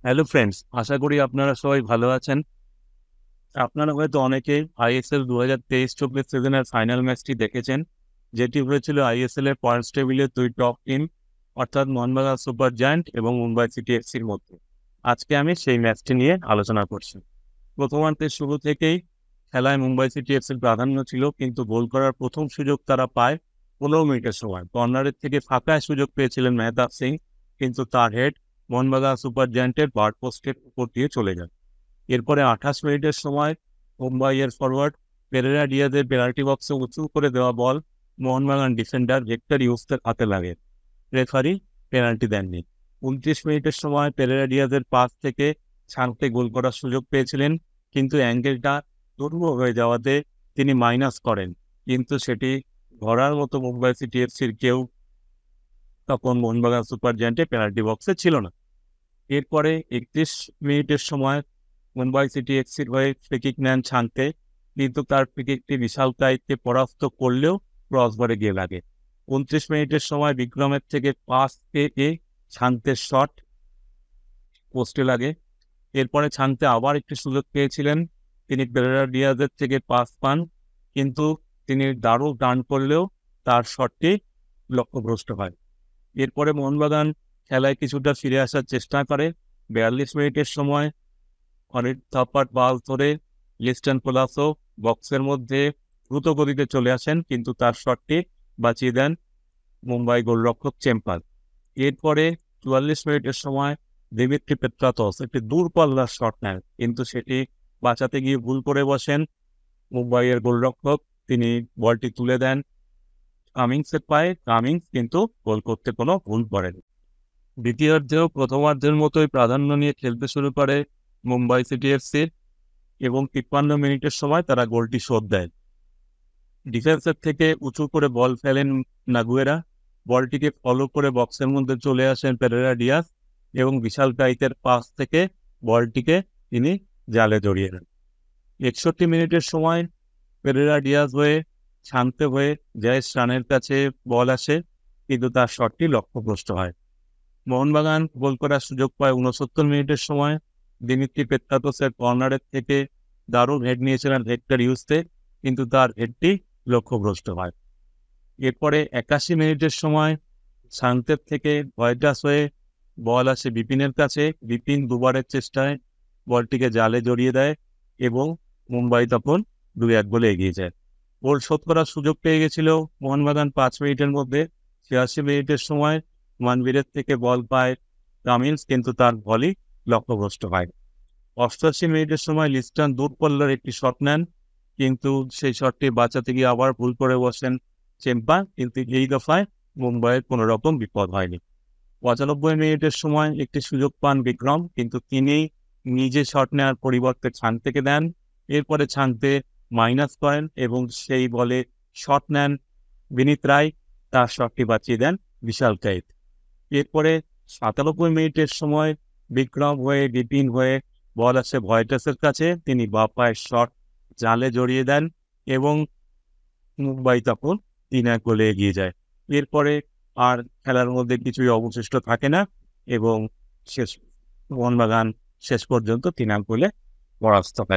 Hello friends, আশা করি আপনারা সবাই ভালো আছেন। আপনারা হয়তো অনেকেই আইএসএল 2023-24 সিজনের ফাইনাল ম্যাচটি দেখেছেন, যেটি হয়েছিল আইএসএল এর পয়েন্টস টেবিলের দুই টপ টিম অর্থাৎ মোহনবাগান সুপার জায়ান্ট এবং মুম্বাই সিটি এফসির মধ্যে। আজকে আমি সেই ম্যাচটি নিয়ে আলোচনা করছি। প্রথমার্ধের শুরু থেকেই খেলায় মুম্বাই সিটি এফসির প্রাধান্য ছিল, কিন্তু গোল করার প্রথম সুযোগ তারা পায় 15 মিনিটের সময়। কর্নারের থেকে ফাঁকায় সুযোগ পেয়েছিলেন মেহতাব সিং, কিন্তু তার হেড মোহনবাগান সুপার জায়ান্টের বার পোস্টের উপর দিয়ে চলে যায়। এরপরে 28 মিনিটের সময় মুম্বাইয়ের ফরওয়ার্ড পেরেরা ডিয়াজের পেনাল্টি বক্সে উঁচু করে দেওয়া বল মোহনবাগান ডিফেন্ডার ভিক্টর ইউসের হাতে লাগে। রেফারি পেনাল্টি দেননি। 29 মিনিটের সময় পেরেরা ডিয়াজের পাস থেকে ছানতে গোল করার সুযোগ পেয়েছিলেন, কিন্তু অ্যাঙ্গেলটা দুর্বল হয়ে যাওয়াতে তিনি মাইনাস করেন, কিন্তু সেটি ধরার মতো মুম্বাই সিটি এফসির কেউ তখন মোহনবাগান সুপার জায়ান্টের পেনাল্টি বক্সে ছিল না। এরপরে 31 মিনিটের সময় মুম্বাই সিটি এফসির হয়ে ফ্রিকিক নেন ছানতে, কিন্তু তার ফ্রিকিকটি বিশাল দায়িত্বে পরাস্ত করলেও ক্রসবারে গিয়ে লাগে। 29 মিনিটের সময় বিক্রমের থেকে পাস পেয়ে ছানতের শট পোস্টে লাগে। এরপরে ছানতে আবার একটি সুযোগ পেয়েছিলেন, তিনি পেরেরা ডিয়াজের থেকে পাস পান, কিন্তু তিনি দারুণ রান করলেও তার শটটি লক্ষ্যভ্রষ্ট হয়। এরপরে মোহনবাগান খেলায় কিছুটা ফিরে আসার চেষ্টা করে। 42 মিনিটের সময় অনেক থাপ্পার পাস ধরে লিস্টন কোলাসো বক্সের মধ্যে দ্রুত গতিতে চলে আসেন, কিন্তু তার শটটি বাঁচিয়ে দেন মুম্বাই গোলরক্ষক চেম্পার। এরপরে 44 মিনিটের সময় দিমিত্রি পেত্রাতস একটি দূরপাল্লার শট নেন, কিন্তু সেটি বাঁচাতে গিয়ে ভুল করে বসেন মুম্বাইয়ের গোলরক্ষক। তিনি বলটি তুলে দেন কামিংসের পায়ে। কামিংস কিন্তু গোল করতে কোনো ভুল করেন। দ্বিতীয়ার্ধেও প্রথমার্ধের মতোই প্রাধান্য নিয়ে খেলতে শুরু করে মুম্বাই সিটি এফসির, এবং 53 মিনিটের সময় তারা গোলটি শোধ দেয়। ডিফেন্সের থেকে উঁচু করে বল ফেলেন নাগুয়েরা, বলটিকে ফলো করে বক্সের মধ্যে চলে আসেন পেরেরা ডিয়াজ, এবং বিশাল কাইতের পাস থেকে বলটিকে তিনি জালে জড়িয়ে নেন। 61 মিনিটের সময় পেরেরা ডিয়াজ হয়ে শান্ত হয়ে জায়েশ রানের কাছে বল আসে, কিন্তু তার শটটি লক্ষ্যভ্রষ্ট হয়। মোহনবাগান গোল করার সুযোগ পায় 69 মিনিটের সময়। দিমিত্রি পেত্রাতসের কর্নারের থেকে দারুণ হেড নিয়েছিলেন ভিক্টর ইউসে, কিন্তু তার হেডটি লক্ষ্যভ্রষ্ট হয়। এরপরে 81 মিনিটের সময় শান্তের থেকে ভয়টাস হয়ে বল আসে বিপিনের কাছে। বিপিন দুবারের চেষ্টায় বলটিকে জালে জড়িয়ে দেয়, এবং মুম্বাই তখন 2-1 গোলে এগিয়ে যায়। গোল শোধ করার সুযোগ পেয়ে গেছিল মোহনবাগান 5 মিনিটের মধ্যে। 86 মিনিটের সময় মানবীরের থেকে বল পায় কামিন্স, কিন্তু তার বলই লক্ষ্যভ্রষ্ট হয়। 88 মিনিটের সময় লিস্টন দূরপাল্লার একটি শট নেন, কিন্তু সেই শটটি বাঁচাতে গিয়ে আবার ভুল করে বসেন চেম্পা, কিন্তু এই দফায় মুম্বাইয়ের কোনো রকম বিপদ হয়নি। 95 মিনিটের সময় একটি সুযোগ পান বিক্রম, কিন্তু তিনি নিজে শট নেওয়ার পরিবর্তে ছানতেকে দেন। এরপরে ছানতে মাইনাস করেন এবং সেই বলে শট নেন বিনীত রায়, তার শটটি বাঁচিয়ে দেন বিশাল কাইত। এরপরে 97 মিনিটের সময় বিক্রম হয়ে বিপিন হয়ে বল আসে ভয়টাসের কাছে, তিনি বাঁ পায়ের শট জালে জড়িয়ে দেন, এবং মুম্বাই তখন 3-1 গোলে এগিয়ে যায়। এরপরে আর খেলার মধ্যে কিছুই অবশিষ্ট থাকে না, এবং শেষ মোহনবাগান শেষ পর্যন্ত 3-1 গোলে পরাস্ত হয়।